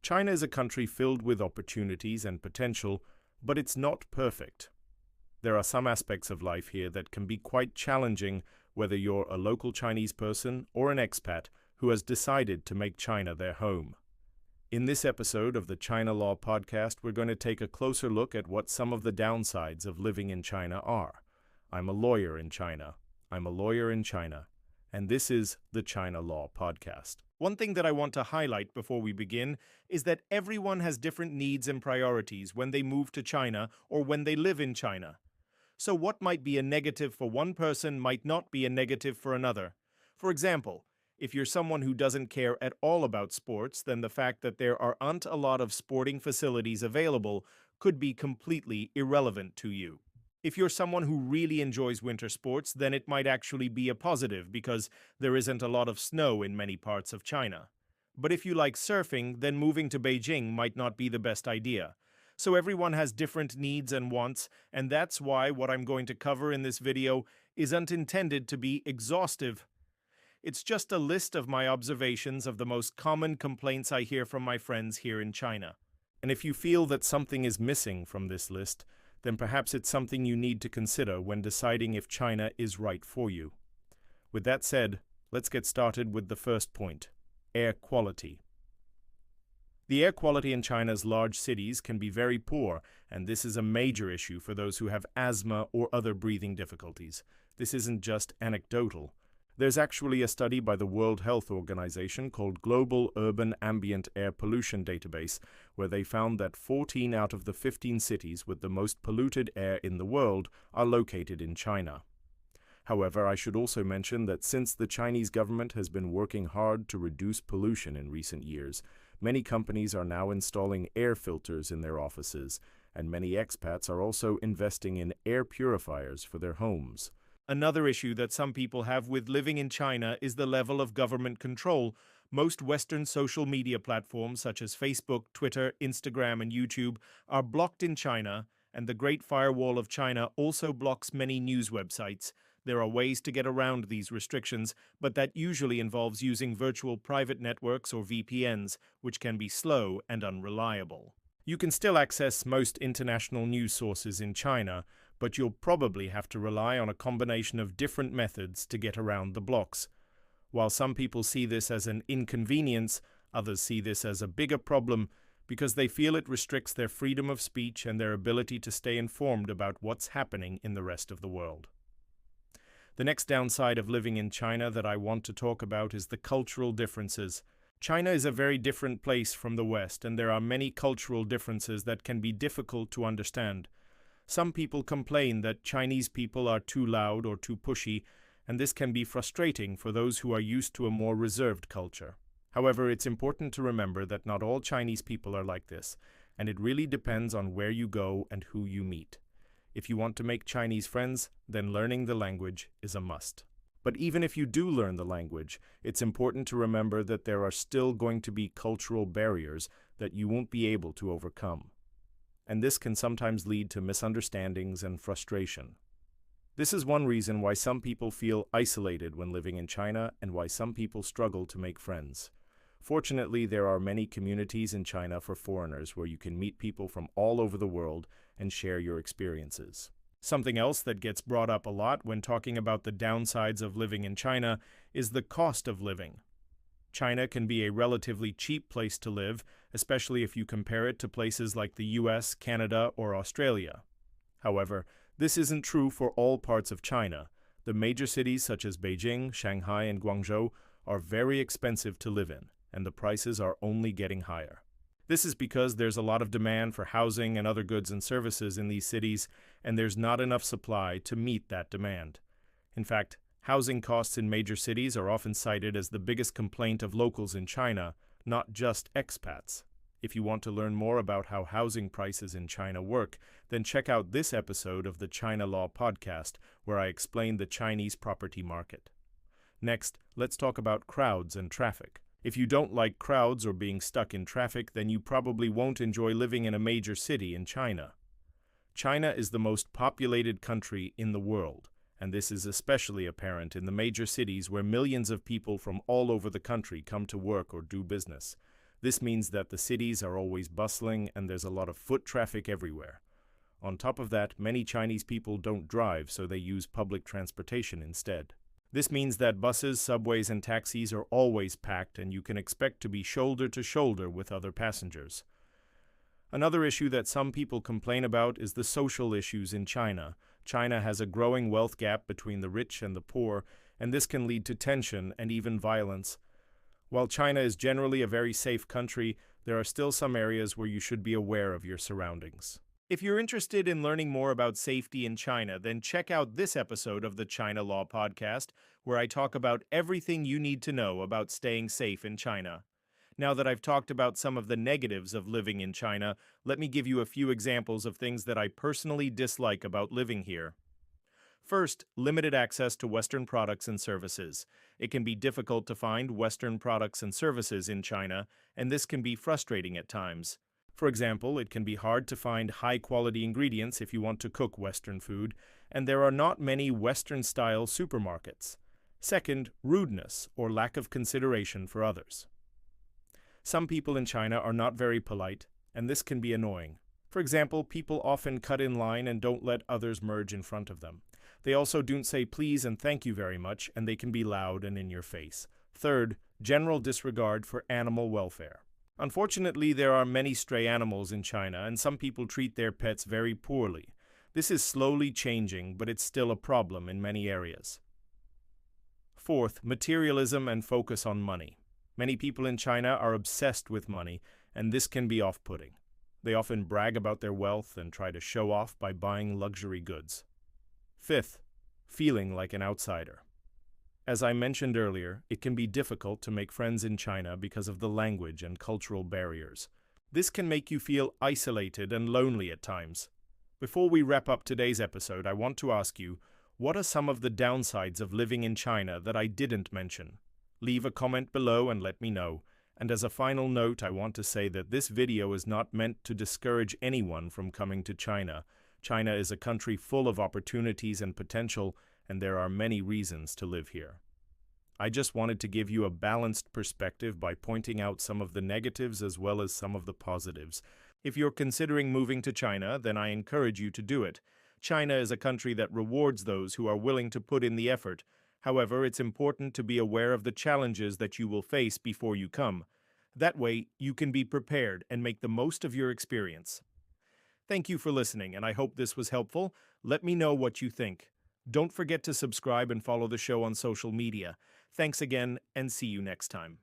China is a country filled with opportunities and potential, but it's not perfect. There are some aspects of life here that can be quite challenging, whether you're a local Chinese person or an expat who has decided to make China their home. In this episode of the China Law Podcast, we're going to take a closer look at what some of the downsides of living in China are. I'm a lawyer in China. I'm a lawyer in China. And this is the China Law Podcast. One thing that I want to highlight before we begin is that everyone has different needs and priorities when they move to China or when they live in China. So what might be a negative for one person might not be a negative for another. For example, if you're someone who doesn't care at all about sports, then the fact that there aren't a lot of sporting facilities available could be completely irrelevant to you. If you're someone who really enjoys winter sports, then it might actually be a positive because there isn't a lot of snow in many parts of China. But if you like surfing, then moving to Beijing might not be the best idea. So everyone has different needs and wants, and that's why what I'm going to cover in this video isn't intended to be exhaustive. It's just a list of my observations of the most common complaints I hear from my friends here in China. And if you feel that something is missing from this list, then perhaps it's something you need to consider when deciding if China is right for you. With that said, let's get started with the first point: air quality. The air quality in China's large cities can be very poor, and this is a major issue for those who have asthma or other breathing difficulties. This isn't just anecdotal. There's actually a study by the World Health Organization called Global Urban Ambient Air Pollution Database, where they found that 14 out of the 15 cities with the most polluted air in the world are located in China. However, I should also mention that since the Chinese government has been working hard to reduce pollution in recent years, many companies are now installing air filters in their offices, and many expats are also investing in air purifiers for their homes. Another issue that some people have with living in China is the level of government control. Most Western social media platforms such as Facebook, Twitter, Instagram, and YouTube are blocked in China, and the Great Firewall of China also blocks many news websites. There are ways to get around these restrictions, but that usually involves using virtual private networks or VPNs, which can be slow and unreliable. You can still access most international news sources in China, but you'll probably have to rely on a combination of different methods to get around the blocks. While some people see this as an inconvenience, others see this as a bigger problem because they feel it restricts their freedom of speech and their ability to stay informed about what's happening in the rest of the world. The next downside of living in China that I want to talk about is the cultural differences. China is a very different place from the West, and there are many cultural differences that can be difficult to understand. Some people complain that Chinese people are too loud or too pushy, and this can be frustrating for those who are used to a more reserved culture. However, it's important to remember that not all Chinese people are like this, and it really depends on where you go and who you meet. If you want to make Chinese friends, then learning the language is a must. But even if you do learn the language, it's important to remember that there are still going to be cultural barriers that you won't be able to overcome. And this can sometimes lead to misunderstandings and frustration. This is one reason why some people feel isolated when living in China and why some people struggle to make friends. Fortunately, there are many communities in China for foreigners where you can meet people from all over the world and share your experiences. Something else that gets brought up a lot when talking about the downsides of living in China is the cost of living. China can be a relatively cheap place to live, especially if you compare it to places like the US, Canada, or Australia. However, this isn't true for all parts of China. The major cities such as Beijing, Shanghai, and Guangzhou are very expensive to live in, and the prices are only getting higher. This is because there's a lot of demand for housing and other goods and services in these cities, and there's not enough supply to meet that demand. In fact, housing costs in major cities are often cited as the biggest complaint of locals in China, not just expats. If you want to learn more about how housing prices in China work, then check out this episode of the China Law Podcast, where I explain the Chinese property market. Next, let's talk about crowds and traffic. If you don't like crowds or being stuck in traffic, then you probably won't enjoy living in a major city in China. China is the most populated country in the world, and this is especially apparent in the major cities where millions of people from all over the country come to work or do business. This means that the cities are always bustling and there's a lot of foot traffic everywhere. On top of that, many Chinese people don't drive, so they use public transportation instead. This means that buses, subways, and taxis are always packed, and you can expect to be shoulder to shoulder with other passengers. Another issue that some people complain about is the social issues in China. China has a growing wealth gap between the rich and the poor, and this can lead to tension and even violence. While China is generally a very safe country, there are still some areas where you should be aware of your surroundings. If you're interested in learning more about safety in China, then check out this episode of the China Law Podcast, where I talk about everything you need to know about staying safe in China. Now that I've talked about some of the negatives of living in China, let me give you a few examples of things that I personally dislike about living here. First, limited access to Western products and services. It can be difficult to find Western products and services in China, and this can be frustrating at times. For example, it can be hard to find high-quality ingredients if you want to cook Western food, and there are not many Western-style supermarkets. Second, rudeness or lack of consideration for others. Some people in China are not very polite, and this can be annoying. For example, people often cut in line and don't let others merge in front of them. They also don't say please and thank you very much, and they can be loud and in your face. Third, general disregard for animal welfare. Unfortunately, there are many stray animals in China, and some people treat their pets very poorly. This is slowly changing, but it's still a problem in many areas. Fourth, materialism and focus on money. Many people in China are obsessed with money, and this can be off-putting. They often brag about their wealth and try to show off by buying luxury goods. Fifth, feeling like an outsider. As I mentioned earlier, it can be difficult to make friends in China because of the language and cultural barriers. This can make you feel isolated and lonely at times. Before we wrap up today's episode, I want to ask you, what are some of the downsides of living in China that I didn't mention? Leave a comment below and let me know. And as a final note, I want to say that this video is not meant to discourage anyone from coming to China. China is a country full of opportunities and potential, and there are many reasons to live here. I just wanted to give you a balanced perspective by pointing out some of the negatives as well as some of the positives. If you're considering moving to China, then I encourage you to do it. China is a country that rewards those who are willing to put in the effort. However, it's important to be aware of the challenges that you will face before you come. That way, you can be prepared and make the most of your experience. Thank you for listening, and I hope this was helpful. Let me know what you think. Don't forget to subscribe and follow the show on social media. Thanks again, and see you next time.